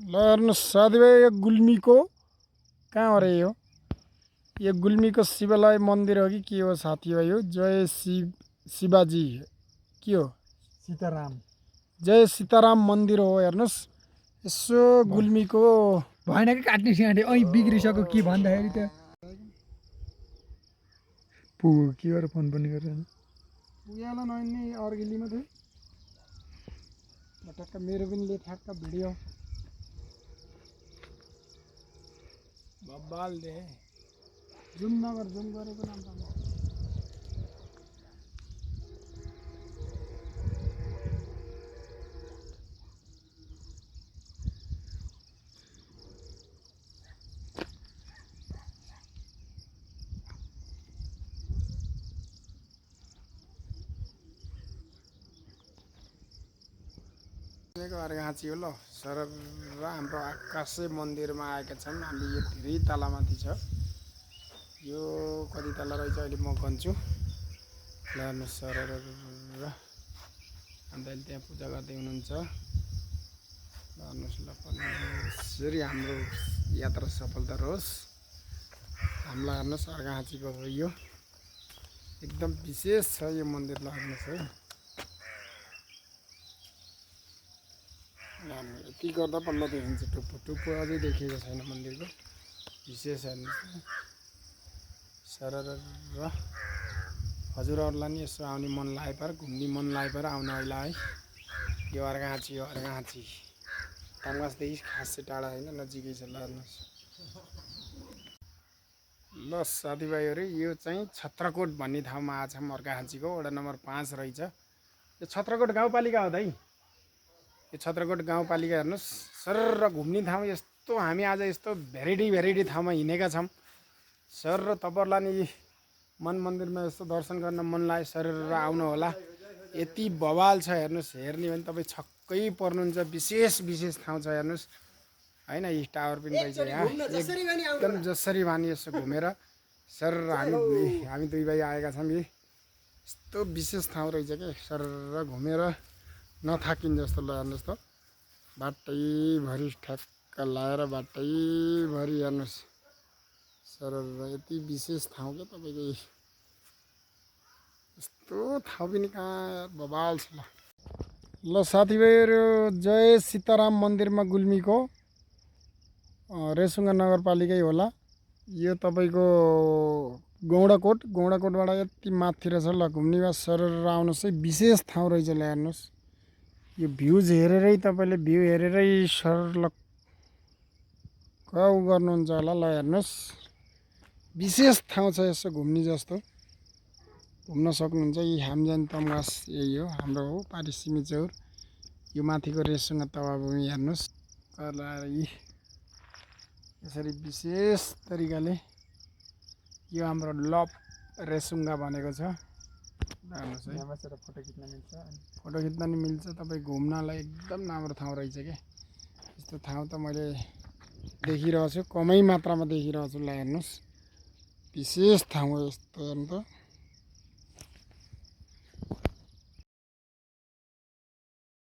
ल हेर्नुहोस् साथीभाइ यो गुल्मीको कहाँ हो रे यो गुल्मीको शिवालय मन्दिर हो कि के हो साथीभाइ हो? जय शिवाजी के हो? सीताराम जय सीताराम मन्दिर हो हेर्नुहोस्। यसो गुल्मीको भएन कि काट्ने सिँडे ऐ बिग्रिसक्यो कि भन्दाखेरि त पुग्यो के गरेर फोन पनि गरेन पुग्याला नैनी अर्गेलीमा थियो ठ्याक्क मेरो पनि ले ठ्याक्क भिडियो बब्बाल दे जुम नगर जुम गरेको नाम अर्घाँची हो ल सर र हाम्रो आकाशे मन्दिरमा आएका छौँ हामी। यो धेरै तलामाथि छ, यो कति तला रहेछ अहिले म गन्छु। ल हेर्नुहोस् सर र अन्त अहिले त्यहाँ पूजा गर्दै हुनुहुन्छ। ल हेर्नुहोस् ल यसरी हाम्रो यात्रा सफलता रहोस्। हामीलाई हेर्नुहोस् अर्घाँचीको हो यो एकदम विशेष छ यो मन्दिर। ल हेर्नुहोस् है यति गर्दा बल्ल देखिन्छ टुप्पो टुप्पो अझै देखिएको छैन मन्दिरको विशेष हेर्नुहोस् सर र हजुरहरूलाई नि यसो आउने मन लागे पर घुम्ने मन लागे पर आउनु होला है। यो अर्घाँची हो अर्घाँची तमगासदेखि खासै टाढा होइन नजिकै छ। ल हेर्नुहोस् ल साथीभाइहरू यो चाहिँ छत्रकोट भन्ने ठाउँमा आएको छौँ अर्घाँचीको वडा नम्बर 5 रहेछ। यो छत्रकोट गाउँपालिका हो दाइ, यो छत्रकोट गाउँपालिका हेर्नुहोस् सर र घुम्ने ठाउँ यस्तो हामी आज यस्तो भेराइटी ठाउँमा हिँडेका छौँ। सर र तपाईँहरूलाई नि मन मन्दिरमा यस्तो दर्शन गर्न मन लाग्यो सर र आउनु होला। यति बवाल छ हेर्नुहोस्, हेर्ने भने तपाईँ छक्कै पर्नुहुन्छ। विशेष ठाउँ छ हेर्नुहोस् होइन। यी टावर पनि रहेछ यहाँ एकदम जसरी भानी यसो घुमेर सर हामी दुई भाइ आएका छौँ। यस्तो विशेष ठाउँ रहेछ क्या सर र घुमेर नथाकिन् जस्तो। ल हेर्नुहोस् त बाटैभरि ठ्याक्क लाएर बाटैभरि हेर्नुहोस् सर यति विशेष ठाउँ क्या तपाईँको यस्तो ठाउँ पनि कहाँ बवाल छ। ल साथीभाइहरू जय सीताराम मन्दिरमा गुल्मीको रेसुङ्गा नगरपालिकै होला। यो तपाईँको गौडाकोटबाट यति माथि रहेछ। ल घुम्ने सर आउनुहोस् है, विशेष ठाउँ रहेछ। ल हेर्नुहोस् यो भ्युज हेरेरै तपाईँले भ्यू हेरेरै सर्लक्क गर्नुहुन्छ होला। ल हेर्नुहोस् विशेष ठाउँ छ, यसो घुम्ने जस्तो घुम्न सक्नुहुन्छ। यी हामजान तमगास यही हो हाम्रो हो पारी सिमिचौर। यो माथिको रेसुङ्गा तवाभूमि हेर्नुहोस् यी यसरी विशेष तरिकाले यो हाम्रो लप रेसुङ्गा भनेको छ। हेर्नुहोस् है फोटो खिच्न नि मिल्छ तपाईँ घुम्नलाई एकदम राम्रो ठाउँ रहेछ क्या। यस्तो ठाउँ त मैले देखिरहेको छु, कमै मात्रामा देखिरहेको छु। ल हेर्नुहोस् विशेष ठाउँ हो यस्तो हेर्नु त।